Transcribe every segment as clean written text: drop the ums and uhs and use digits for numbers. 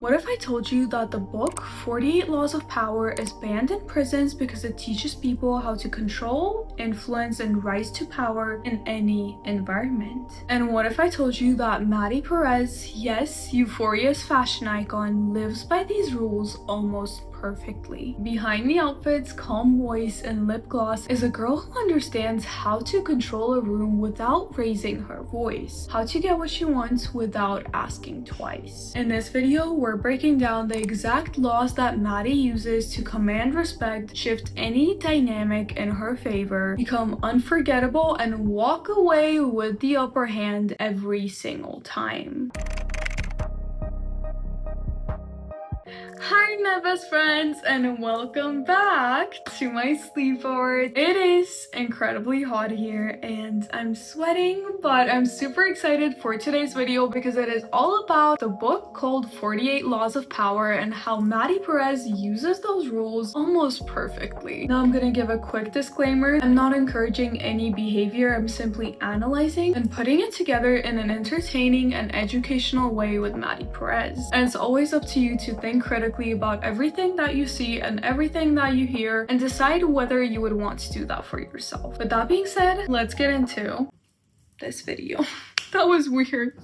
What if I told you that the book 48 Laws of Power is banned in prisons because it teaches people how to control, influence, and rise to power in any environment? And what if I told you that Maddy Perez, yes, Euphoria's fashion icon, lives by these rules almost perfectly? Behind the outfits, calm voice, and lip gloss is a girl who understands how to control a room without raising her voice, how to get what she wants without asking twice. In this video, we're breaking down the exact laws that Maddy uses to command respect, shift any dynamic in her favor, become unforgettable, and walk away with the upper hand every single time. Hi my best friends, and welcome back to my sleepover. It is incredibly hot here and I'm sweating, but I'm super excited for today's video because it is all about the book called 48 Laws of Power and how Maddy Perez uses those rules almost perfectly. Now I'm gonna give a quick disclaimer. I'm not encouraging any behavior, I'm simply analyzing and putting it together in an entertaining and educational way with Maddy Perez. And it's always up to you to think critically about everything that you see and everything that you hear and decide whether you would want to do that for yourself. With that being said, let's get into this video. That was weird.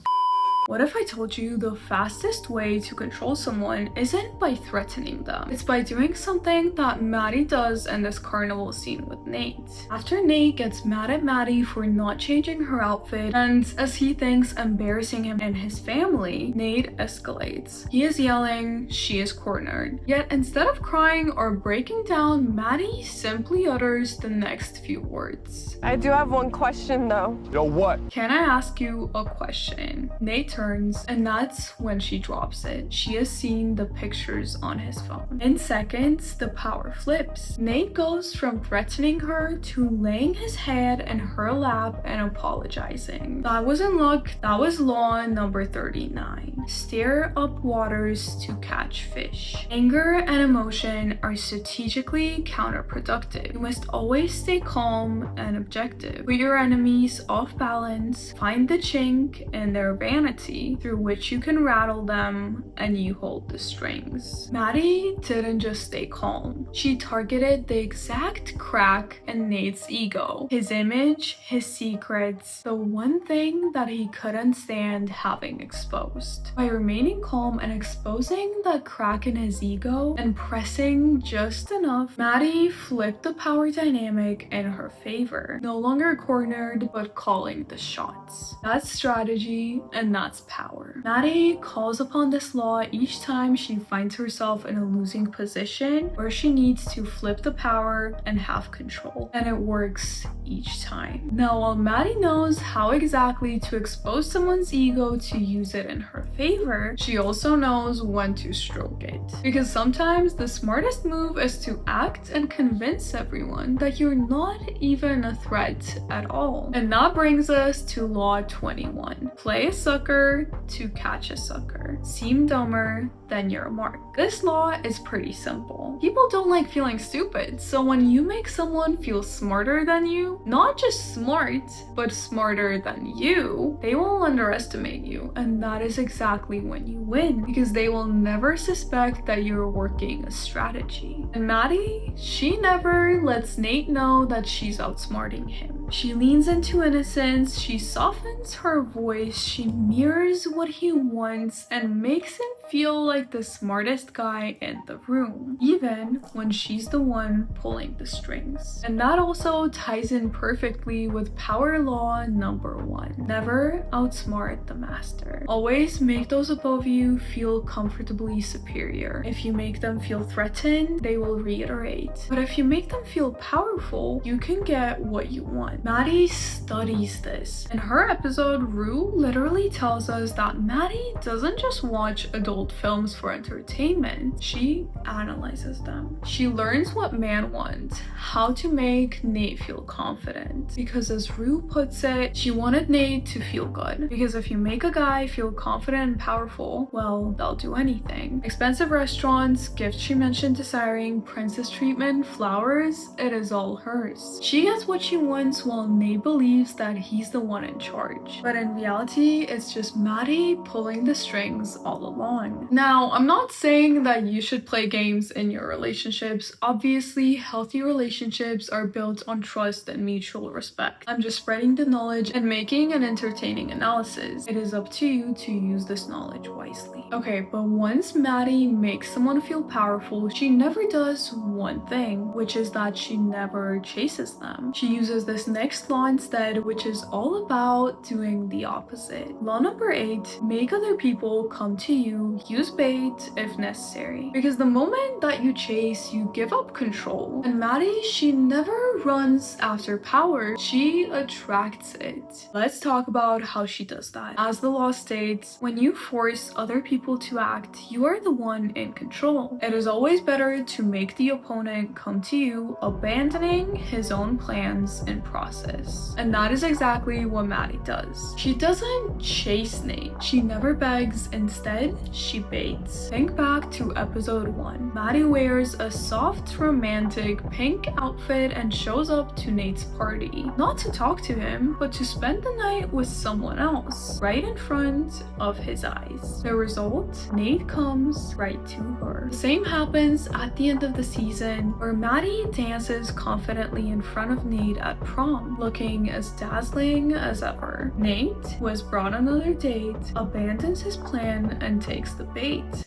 What if I told you the fastest way to control someone isn't by threatening them? It's by doing something that Maddy does in this carnival scene with Nate. After Nate gets mad at Maddy for not changing her outfit and, as he thinks, embarrassing him and his family, Nate escalates. He is yelling, she is cornered. Yet instead of crying or breaking down, Maddy simply utters the next few words. I do have one question though. Yo, what? Can I ask you a question? Nate turns, and that's when she drops it. She has seen the pictures on his phone. In seconds, the power flips. Nate goes from threatening her to laying his head in her lap and apologizing. That wasn't luck, that was law number 39. Stir up waters to catch fish. Anger and emotion are strategically counterproductive. You must always stay calm and objective. Put your enemies off balance, find the chink in their vanity through which you can rattle them, and you hold the strings. Maddy didn't just stay calm. She targeted the exact crack in Nate's ego. His image, his secrets, the one thing that he couldn't stand having exposed. By remaining calm and exposing the crack in his ego and pressing just enough, Maddy flipped the power dynamic in her favor. No longer cornered, but calling the shots. That's strategy, and that's power. Maddy calls upon this law each time she finds herself in a losing position where she needs to flip the power and have control. And it works each time. Now, while Maddy knows how exactly to expose someone's ego to use it in her favor, she also knows when to stroke it. Because sometimes the smartest move is to act and convince everyone that you're not even a threat at all. And that brings us to law 21. Play a sucker to catch a sucker. Seem dumber than your mark. This law is pretty simple. People don't like feeling stupid, so when you make someone feel smarter than you, not just smart, but smarter than you, they will underestimate you, and that is exactly when you win, because they will never suspect that you're working a strategy. And Maddy, she never lets Nate know that she's outsmarting him. She leans into innocence, she softens her voice, she mirrors what he wants and makes him feel like the smartest guy in the room, even when she's the one pulling the strings. And that also ties in perfectly with power law number 1. Never outsmart the master. Always make those above you feel comfortably superior. If you make them feel threatened, they will reiterate. But if you make them feel powerful, you can get what you want. Maddy studies this. In her episode, Rue literally tells us that Maddy doesn't just watch adult films for entertainment, she analyzes them. She learns what men want, how to make Nate feel confident. Because as Rue puts it, she wanted Nate to feel good. Because if you make a guy feel confident and powerful, well, they'll do anything. Expensive restaurants, gifts she mentioned desiring, princess treatment, flowers, it is all hers. She gets what she wants while Nate believes that he's the one in charge. But in reality, it's just Maddy pulling the strings all along. Now, I'm not saying that you should play games in your relationships. Obviously, healthy relationships are built on trust and mutual respect. I'm just spreading the knowledge and making an entertaining analysis. It is up to you to use this knowledge wisely. Okay, but once Maddy makes someone feel powerful, she never does one thing, which is that she never chases them. She uses this next law instead, which is all about doing the opposite. Law number 8, make other people come to you, use bait if necessary. Because the moment that you chase, you give up control. And Maddy, she never runs after power, she attracts it. Let's talk about how she does that. As the law states, when you force other people to act, you are the one in control. It is always better to make the opponent come to you, abandoning his own plans and process. And that is exactly what Maddy does. She doesn't chase Nate. She never begs. Instead, she baits. Think back to episode 1. Maddy wears a soft, romantic pink outfit and shows up to Nate's party. Not to talk to him, but to spend the night with someone else, right in front of his eyes. The result? Nate comes right to her. The same happens at the end of the season, where Maddy dances confidently in front of Nate at prom, looking as dazzling as ever. Nate, who has brought another date, abandons his plan and takes the bait.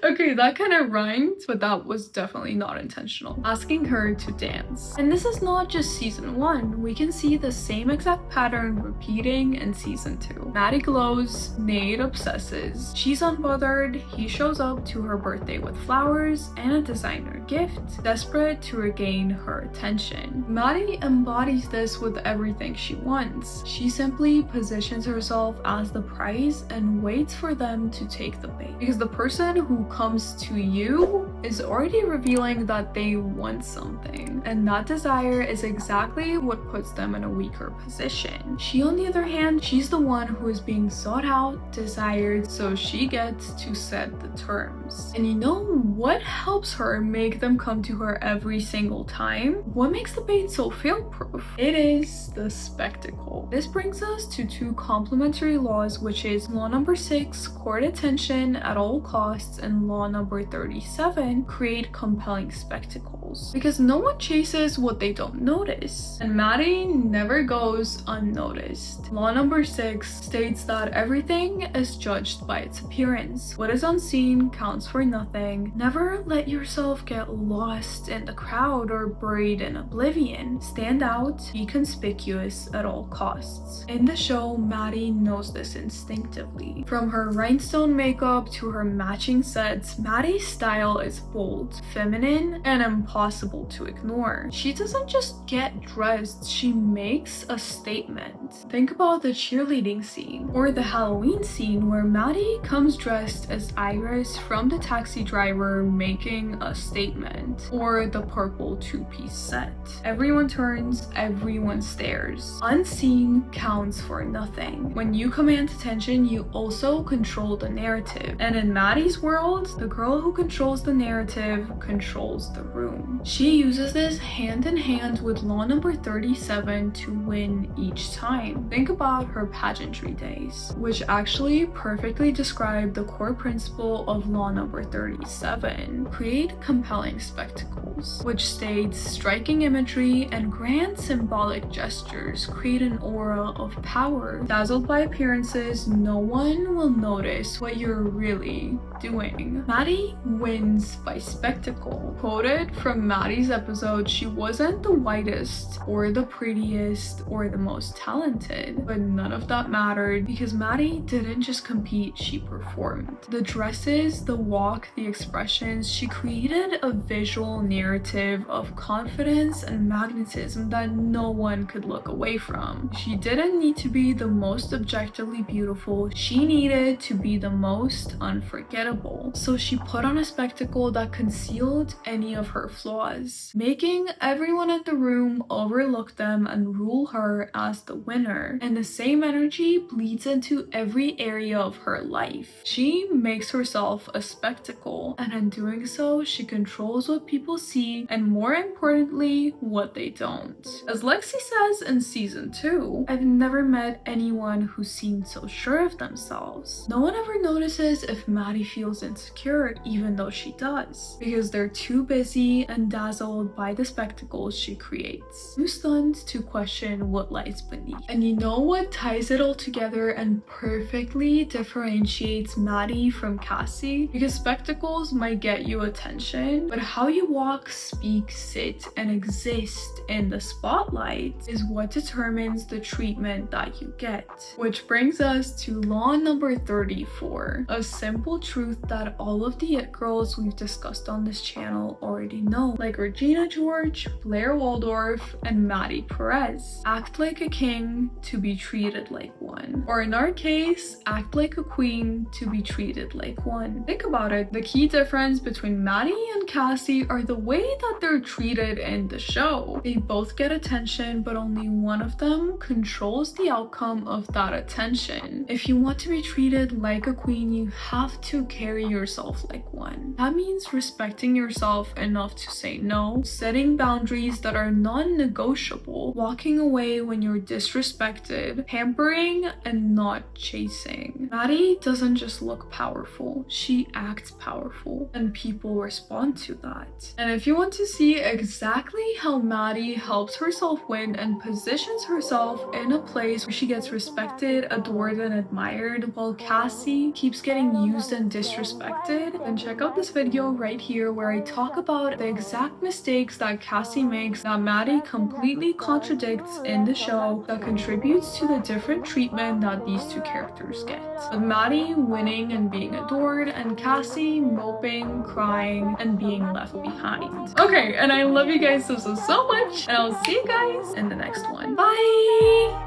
Okay, that kind of rhymed, but that was definitely not intentional. Asking her to dance. And this is not just season 1. We can see the same exact pattern repeating in season 2. Maddy glows, Nate obsesses. She's unbothered, he shows up to her birthday with flowers and a designer gift, desperate to regain her attention. Maddy embodies this with everything she wants. She simply positions herself as the prize and waits for them to take the bait. Because the person who comes to you is already revealing that they want something, and that desire is exactly what puts them in a weaker position. She, on the other hand, she's the one who is being sought out, desired, so she gets to set the terms. And you know what helps her make them come to her every single time? What makes the bait so fail-proof? It is the spectacle. This brings us to 2 complementary laws, which is law number 6, court attention at all costs, and law number 37, create compelling spectacles. Because no one chases what they don't notice, and Maddy never goes unnoticed. Law number 6 states that everything is judged by its appearance. What is unseen counts for nothing. Never let yourself get lost in the crowd or buried in oblivion. Stand out, be conspicuous at all costs. In the show, Maddy knows this instinctively. From her rhinestone makeup to her matching sets, Maddy's style is bold, feminine, and impossible to ignore. She doesn't just get dressed, she makes a statement. Think about the cheerleading scene, or the Halloween scene where Maddy comes dressed as Iris from The Taxi Driver, making a statement, or the purple 2-piece set. Everyone turns, everyone stares. Unseen counts for nothing. When you command attention, you also control the narrative. And in Maddy's world, the girl who controls the narrative controls the room. She uses this hand in hand with law number 37 to win each time. Think about her pageantry days, which actually perfectly describe the core principle of law number 37. Create compelling spectacles, which states striking imagery and grand symbolic gestures create an aura of power. Dazzled by appearances, no one will notice what you're really doing. Maddy wins by spectacle. Quoted from Maddy's episode, she wasn't the whitest or the prettiest or the most talented, but none of that mattered because Maddy didn't just compete, she performed. The dresses, the walk, the expressions, she created a visual narrative of confidence and magnetism that no one could look away from. She didn't need to be the most objectively beautiful, she needed to be the most unforgettable. So she put on a spectacle that concealed any of her flaws. flaws, making everyone at the room overlook them and rule her as the winner. And the same energy bleeds into every area of her life. She makes herself a spectacle, and in doing so, she controls what people see and, more importantly, what they don't. As Lexi says in season 2, I've never met anyone who seemed so sure of themselves. No one ever notices if Maddy feels insecure, even though she does, because they're too busy and dazzled by the spectacles she creates, too stunned to question what lies beneath. And you know what ties it all together and perfectly differentiates Maddy from Cassie? Because spectacles might get you attention, but how you walk, speak, sit, and exist in the spotlight is what determines the treatment that you get. Which brings us to law number 34, a simple truth that all of the it girls we've discussed on this channel already know, like Regina George, Blair Waldorf, and Maddy Perez. Act like a king to be treated like one. Or in our case, act like a queen to be treated like one. Think about it, the key difference between Maddy and Cassie are the way that they're treated in the show. They both get attention, but only one of them controls the outcome of that attention. If you want to be treated like a queen, you have to carry yourself like one. That means respecting yourself enough to say no, setting boundaries that are non-negotiable, walking away when you're disrespected, pampering and not chasing. Maddy doesn't just look powerful, she acts powerful, and people respond to that. And if you want to see exactly how Maddy helps herself win and positions herself in a place where she gets respected, adored, and admired, while Cassie keeps getting used and disrespected, then check out this video right here where I talk about the exact mistakes that Cassie makes that Maddy completely contradicts in the show that contributes to the different treatment that these two characters get. With Maddy winning and being adored, and Cassie moping, crying, and being left behind. Okay, and I love you guys so much, and I'll see you guys in the next one. Bye!